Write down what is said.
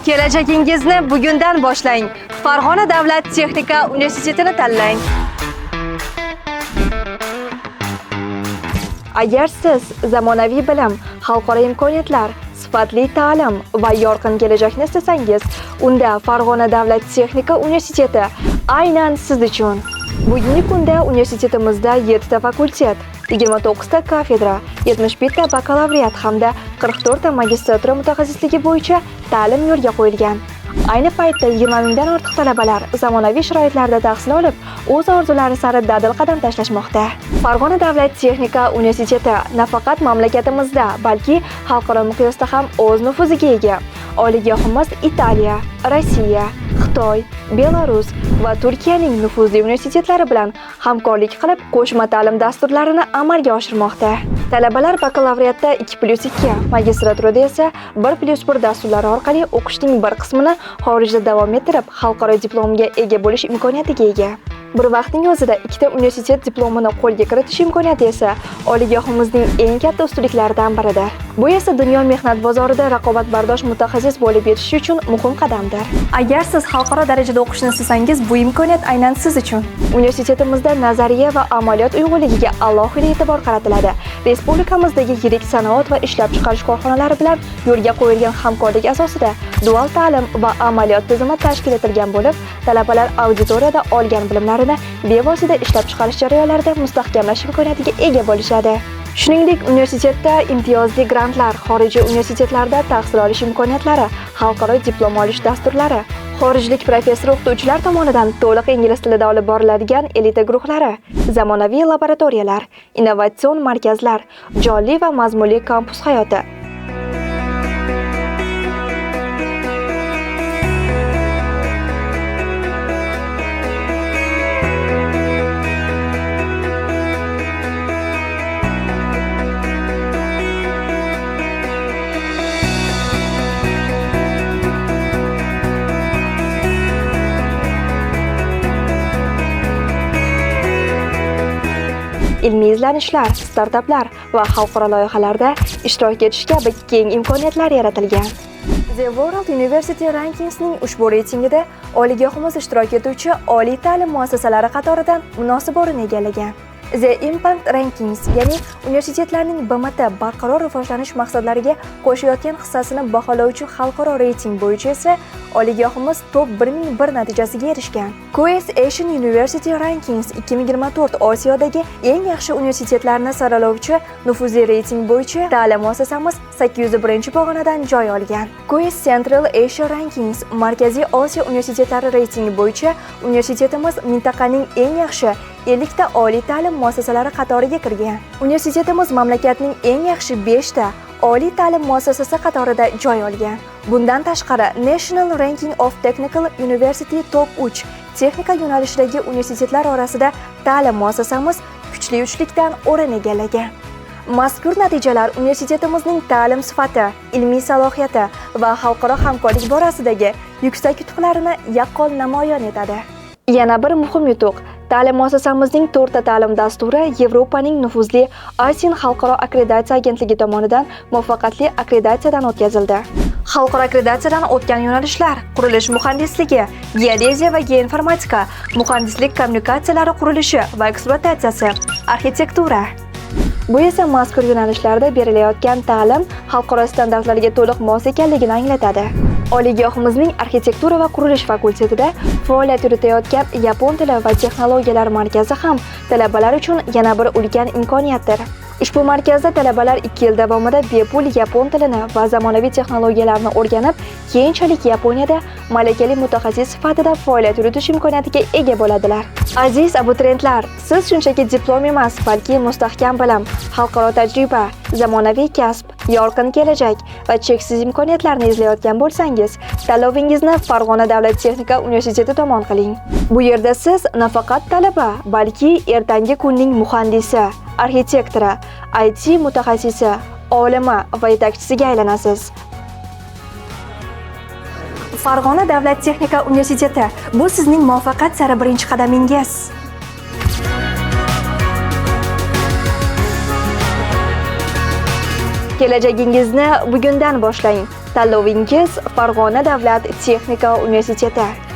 Kelajagingizni bugundan boshlang. Farg'ona davlat texnika universitetini tanlang. Agar siz zamonaviy bilim, xalqaro imkoniyatlar, sifatli ta'lim va yorqin kelajakni istasangiz, unda Farg'ona davlat texnika universiteti aynan siz uchun. Bugungi kunda universitetimizda 7 ta fakultet, 29 ta kafedra, 71 ta bakalavriat hamda 44 ta magistratura mutaxassisligi bo'yicha ta'lim yo'lga qo'yilgan. Ayni paytda 20 mingdan ortiq talabalar zamonaviy sharoitlarda tahsil olib, o'z orzulari sari dadil qadam tashlashmoqda. Farg'ona davlat texnika universiteti nafaqat mamlakatimizda, balki xalqaro miqyosda ham o'z nufuziga ega. Oliygohimiz Italiya, Rossiya, Xitoy, Belarus va Turkiyaning nufuzli universitetlari bilan hamkorlik qilib, qo'shma ta'lim dasturlarini amalga oshirmoqda. Talabalar bakalavriatda 2+2, magistraturada esa 1+1 dasturlari orqali o'qishning bir qismini xorijda davom ettirib, xalqaro diplomga ega bo'lish imkoniyatiga ega. Bir vaqtning o'zida 2 ta universitet diplomini qo'lga kiritish imkoniyati esa oliygohimizning eng katta ustunliklaridan biridir. Bu esa dunyo mehnat bozorida raqobatbardosh mutaxassis bo'lib yetish uchun muhim qadamdir. Agar siz xalqaro darajada o'qishni istasangiz, bu imkoniyat aynan siz uchun. Universitetimizda nazariya va amaliyot uyg'unligiga alohida e'tibor qaratiladi. Respublikamizdagi yirik sanoat va ishlab chiqarish korxonalari bilan yo'lga qo'yilgan hamkorlik asosida dual ta'lim va amaliyot tizimi tashkil etilgan bo'lib, talabalar auditoriyada olgan bilimlarini bevosita ishlab chiqarish jarayonlarida mustahkamlash imkoniyatiga ega bo'lishadi. Shuningdek, universitetda imtiyozli grantlar, xorijiy universitetlarda tahsil olish imkoniyatlari, xalqaro diplom olish dasturlari, xorijlik professor-o'qituvchilar tomonidan to'liq ingliz tilida olib boriladigan elita guruhlari, zamonaviy laboratoriyalar, innovatsion markazlar, jonli va mazmunli kampus hayoti. Ilmiy izlanishlar, startaplar va xalqaro loyihalarda ishtirok etish kabi keng imkoniyatlar yaratilgan. The World University Rankings'ning ushbu reytingida oliygohimiz ishtirok etuvchi oliy ta'lim muassasalari qatoridan munosib o'rin egallagan. The Impact Rankings, ya'ni universitetlarning BMT barqaror rivojlanish maqsadlariga qo'shayotgan hissasini baholovchi xalqaro reyting bo'yicha esa oliygohimiz top 1001 natijasiga erishgan. QS Asian University Rankings 2024 Osiyodagi eng yaxshi universitetlarni saralovchi nufuzli reyting bo'yicha ta'lim muassasamiz 801 pog'onadan joy olgan. QS Central Asia Rankings Markaziy Osiyo universitetlari reytingi bo'yicha universitetimiz mintaqaning eng yaxshi 50 ta oliy ta'lim muassasalari qatoriga kirgan. Universitetimiz mamlakatning eng yaxshi 5 ta oliy ta'lim muassasasi qatorida joy olgan. Bundan tashqari, National Ranking of Technical University Top 3 texnika yo'nalishidagi universitetlar orasida ta'lim muassasamiz kuchli uchlikdan o'rin egallagan. Mazkur natijalar universitetimizning ta'lim sifati, ilmiy salohiyati va xalqaro hamkorlik borasidagi yuksak yutuqlarini yaqqol namoyon etadi. Yana bir muhim yutuq, ta'lim muassasamizning 4 ta ta'lim dasturi Yevropaning nufuzli ASIN xalqaro akkreditatsiya agentligi tomonidan muvaffaqiyatli akkreditatsiyadan o'tkazildi. Xalqaro akkreditatsiyadan o'tgan yo'nalishlar: qurilish muhandisligi, geodeziya va geoinformatika, muhandislik kommunikatsiyalari qurilishi va ekspluatatsiyasi, arxitektura. Bu esa mazkur yo'nalishlarda berilayotgan ta'lim xalqaro standartlarga to'liq mos ekanligini anglatadi. Oliygohimizning arxitektura va qurilish fakultetida faoliyat yuritayotgan Yapon tili va texnologiyalar markazi ham talabalar uchun yana bir ulkan imkoniyatdir. Ushbu markazda talabalar 2 yil davomida bepul yapon tilini va zamonaviy texnologiyalarni o'rganib, keyinchalik Yaponiyada malakali mutaxassis sifatida faoliyat yuritish imkoniyatiga ega bo'ladilar. Aziz abituriyentlar, siz shunchaki diplom emas, balki mustahkam bilim, xalqaro tajriba, zamonaviy kasb, yorqin kelajak va cheksiz imkoniyatlarni izlayotgan bo'lsangiz, tanlovingizni Farg'ona davlat texnika universiteti tomon qiling. Bu yerda siz nafaqat talaba, balki ertangi kunning muhandisi, arxitektori, IT mutaxassisi, olimi va yetakchisiga aylanasiz. Farg'ona davlat texnika universiteti – bu sizning muvaffaqiyat sari birinchi qadamingiz. Kelajagingizni bugundan boshlang. Tanlovingiz Farg'ona davlat texnika universiteti.